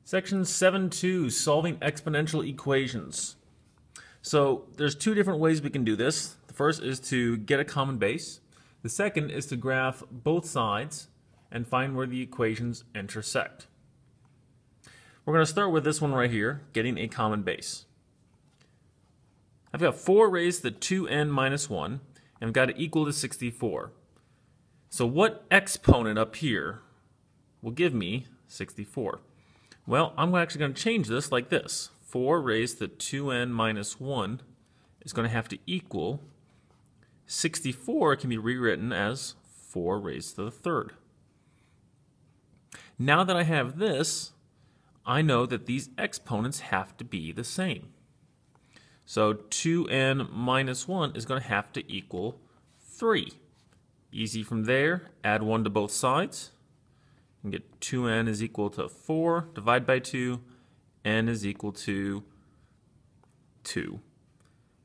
Section 7.2, solving exponential equations. So there's two different ways we can do this. The first is to get a common base. The second is to graph both sides and find where the equations intersect. We're going to start with this one right here, getting a common base. I've got 4 raised to the 2n minus 1, and I've got it equal to 64. So what exponent up here will give me 64? Well, I'm actually going to change this like this. 4 raised to 2n minus 1 is going to have to equal 64 can be rewritten as 4 raised to the third. Now that I have this, I know that these exponents have to be the same. So 2n minus 1 is going to have to equal 3. Easy from there, add 1 to both sides. And get 2n is equal to 4, divide by 2, n is equal to 2.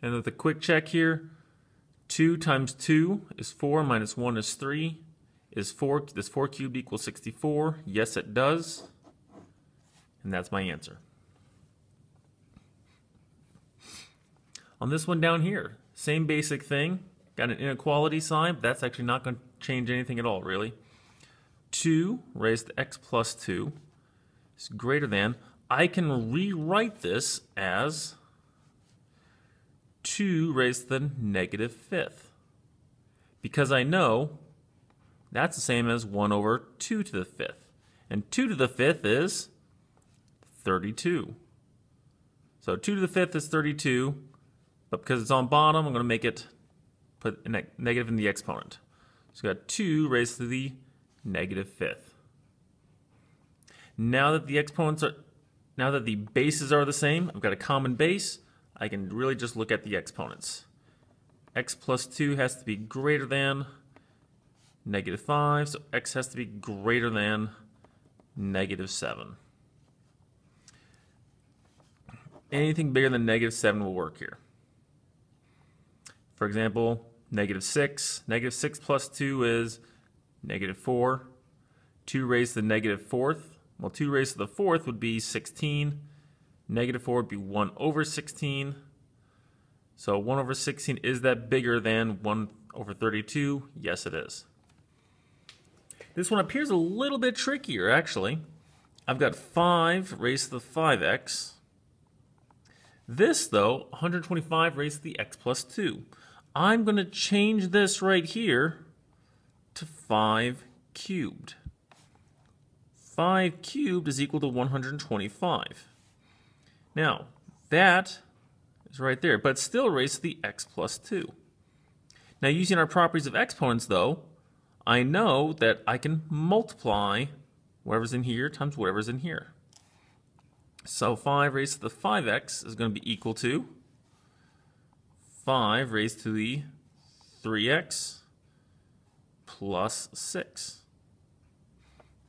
And with a quick check here, 2 times 2 is 4, minus 1 is 3. Does 4 cubed equal 64? Yes, it does. And that's my answer. On this one down here, same basic thing. Got an inequality sign, but that's actually not going to change anything at all, really. 2 raised to x plus 2 is greater than. I can rewrite this as 2 raised to the negative fifth, because I know that's the same as 1 over 2 to the fifth. And 2 to the fifth is 32. So 2 to the fifth is 32, but because it's on bottom, I'm going to make it put a negative in the exponent. So we got 2 raised to the negative fifth. Now that the bases are the same, I've got a common base, I can really just look at the exponents. X plus 2 has to be greater than negative 5, so x has to be greater than negative 7. Anything bigger than negative 7 will work here. For example, negative 6. Negative 6 plus 2 is negative 4. 2 raised to the negative fourth. Well, 2 raised to the fourth would be 16. Negative 4 would be 1 over 16. So 1 over 16, is that bigger than 1 over 32? Yes, it is. This one appears a little bit trickier, actually. I've got 5 raised to the 5x. This, though, 125 raised to the x plus 2. I'm going to change this right here to 5 cubed. 5 cubed is equal to 125. Now, that is right there, but it's still raised to the x plus 2. Now, using our properties of exponents, though, I know that I can multiply whatever's in here times whatever's in here. So 5 raised to the 5x is going to be equal to 5 raised to the 3x plus 6.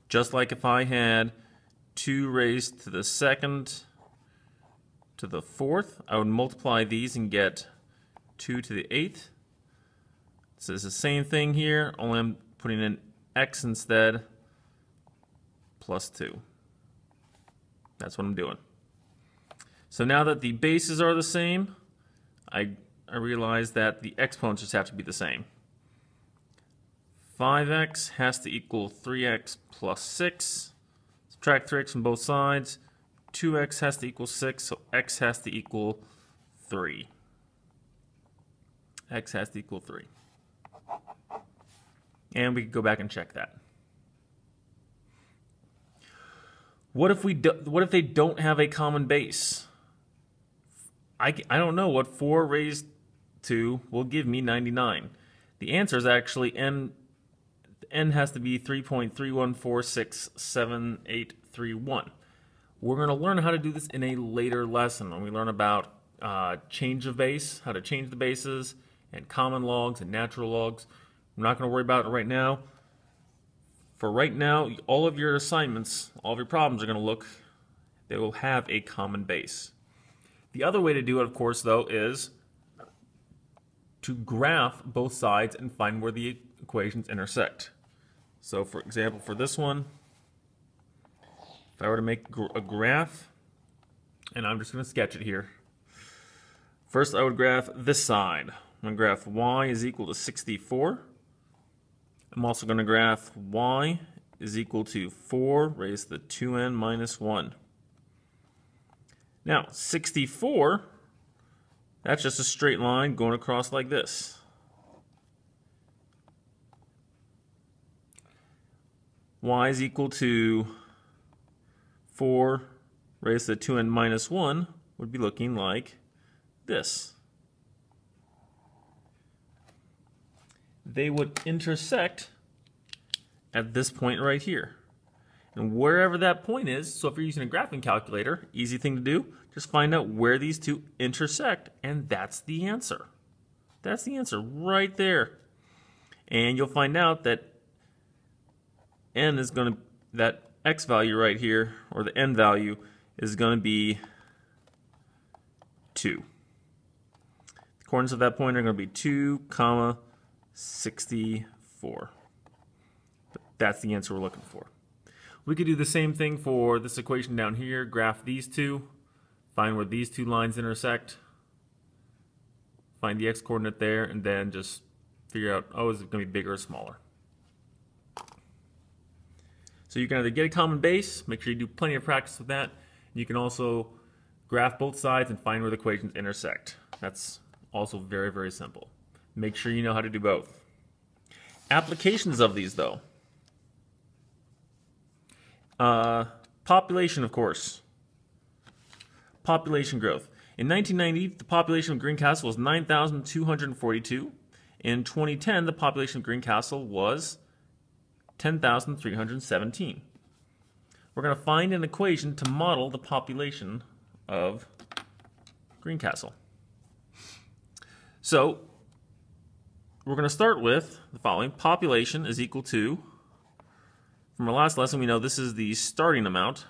Just like if I had 2 raised to the second to the fourth, I would multiply these and get 2 to the 8th. So it's the same thing here, only I'm putting in x instead, plus 2. That's what I'm doing. So now that the bases are the same, I realize that the exponents just have to be the same. 5x has to equal 3x plus 6. Subtract 3x from both sides. 2x has to equal 6, so x has to equal 3. X has to equal 3. And we can go back and check that. What if they don't have a common base? I don't know what 4 raised to will give me 99. The answer is actually n has to be 3.3146781. We're going to learn how to do this in a later lesson when we learn about change of base, how to change the bases, and common logs and natural logs. I'm not going to worry about it right now. For right now, all of your assignments, all of your problems are going to look, they will have a common base. The other way to do it, of course, though, is to graph both sides and find where the equations intersect. So, for example, for this one, If I were to make a graph, and I'm just going to sketch it here. First, I would graph this side. I'm going to graph y is equal to 64. I'm also going to graph y is equal to 4 raised to the 2n minus 1. Now, 64, that's just a straight line going across like this. Y is equal to 4 raised to the 2n minus 1 would be looking like this. They would intersect at this point right here. And wherever that point is, so if you're using a graphing calculator, easy thing to do, just find out where these two intersect, and that's the answer. That's the answer right there. And you'll find out that n is going to, that x value right here, or the n value, is going to be 2. The coordinates of that point are going to be 2, 64. But that's the answer we're looking for. We could do the same thing for this equation down here, graph these two, find where these two lines intersect, find the x-coordinate there, and then just figure out, oh, is it going to be bigger or smaller? So you can either get a common base, make sure you do plenty of practice with that. You can also graph both sides and find where the equations intersect. That's also very, very simple. Make sure you know how to do both. Applications of these, though. Population, of course. Population growth. In 1990, the population of Greencastle was 9,242. In 2010, the population of Greencastle was 10,317. We're going to find an equation to model the population of Greencastle. So, we're going to start with the following. Population is equal to, from our last lesson, we know this is the starting amount.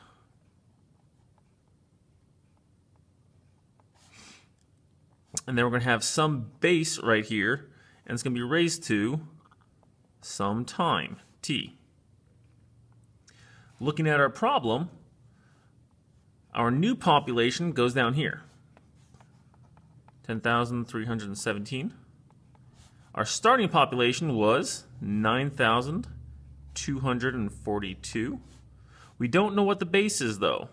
And then we're going to have some base right here, and it's going to be raised to some time, t. Looking at our problem, our new population goes down here, 10,317. Our starting population was 9,242. We don't know what the base is, though.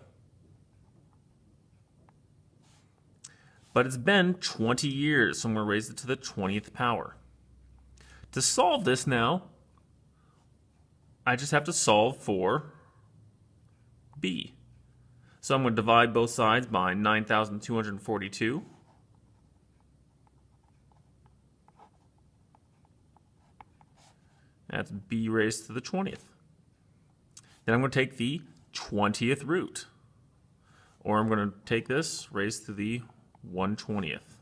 But it's been 20 years, so I'm going to raise it to the 20th power. To solve this now, I just have to solve for b. So I'm going to divide both sides by 9,242. That's b raised to the 20th. Then I'm going to take the 20th root. Or I'm going to take this raised to the 1/20th.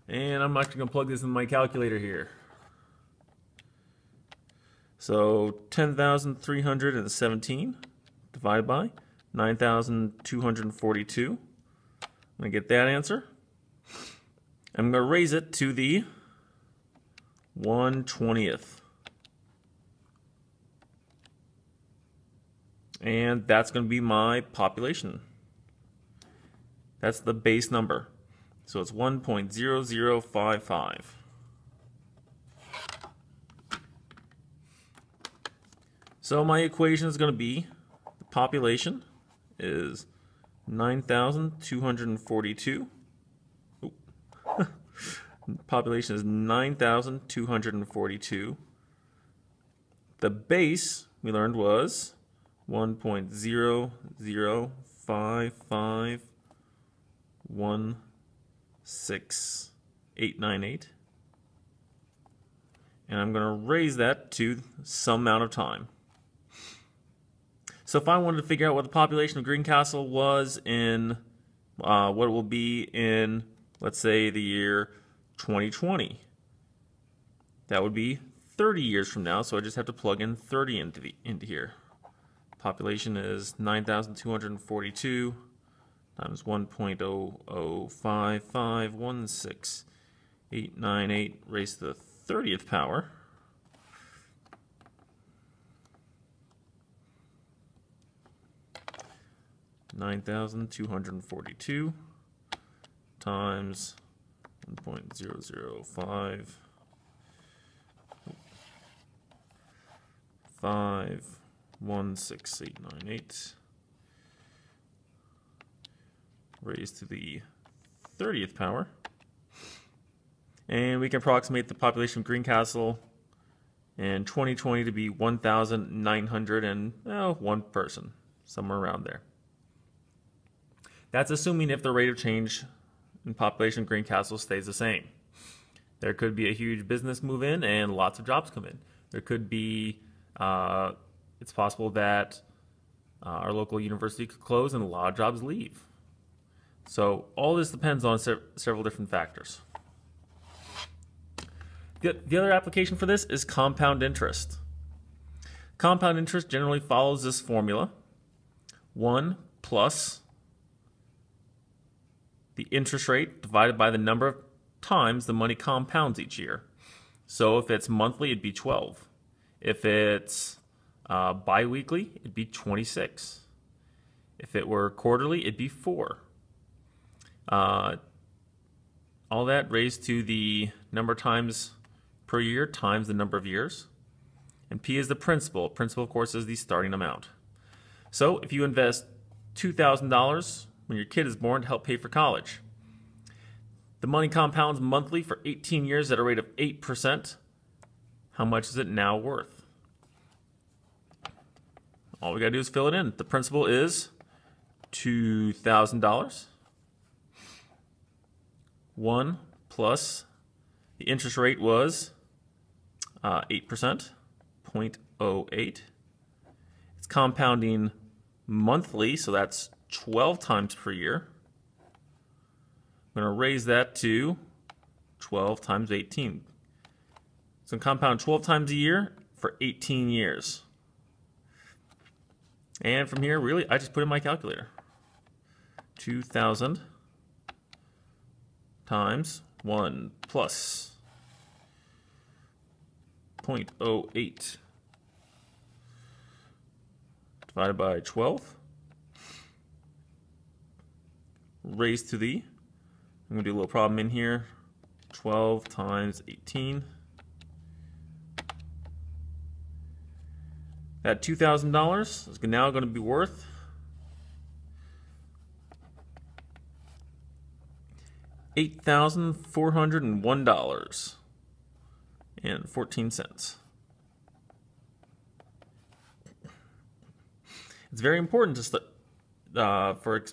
And I'm actually going to plug this in my calculator here. So 10,317 divided by 9,242. I'm going to get that answer. I'm going to raise it to the 1/20th. And that's going to be my population. That's the base number. So it's 1.0055. So my equation is going to be, the population is 9,242. Population is 9,242. The base we learned was 1.005516898. And I'm going to raise that to some amount of time. So if I wanted to figure out what the population of Greencastle was in, what it will be in, let's say, the year 2020, that would be 30 years from now, so I just have to plug in 30 into here. Population is 9,242 times 1.005516898 raised to the 30th power (9,242) times 1.005516898 raised to the 30th power. And we can approximate the population of Greencastle in 2020 to be 1,901 person, somewhere around there. That's assuming if the rate of change in population of Greencastle stays the same. There could be a huge business move in and lots of jobs come in. There could be, it's possible that our local university could close and a lot of jobs leave. So all this depends on several different factors. The other application for this is compound interest. Compound interest generally follows this formula: 1 plus the interest rate divided by the number of times the money compounds each year. So if it's monthly, it'd be 12. If it's bi-weekly, it'd be 26. If it were quarterly, it'd be 4. All that raised to the number of times per year times the number of years. And P is the principal. Principal, of course, is the starting amount. So if you invest $2,000 when your kid is born to help pay for college, the money compounds monthly for 18 years at a rate of 8%. How much is it now worth? All we got to do is fill it in. The principal is $2,000. 1 plus the interest rate was 8%, 0.08. It's compounding monthly, so that's 12 times per year. I'm going to raise that to 12 times 18. So compound 12 times a year for 18 years. And from here, really, I just put in my calculator. 2,000 times 1 plus 0.08 divided by 12 raised to the, I'm going to do a little problem in here, 12 times 18. That $2,000 is now going to be worth $8,401.14. It's very important to for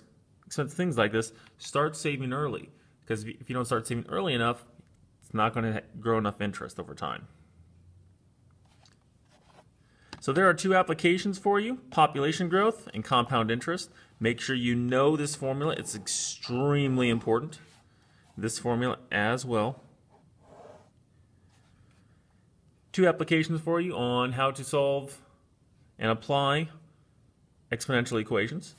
expensive things like this, start saving early, because if you don't start saving early enough, it's not going to grow enough interest over time. So there are two applications for you: population growth and compound interest. Make sure you know this formula. It's extremely important. This formula as well. Two applications for you on how to solve and apply exponential equations.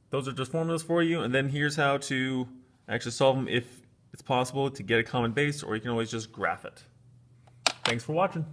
Those are just formulas for you, and then here's how to actually solve them if it's possible to get a common base, or you can always just graph it. Thanks for watching.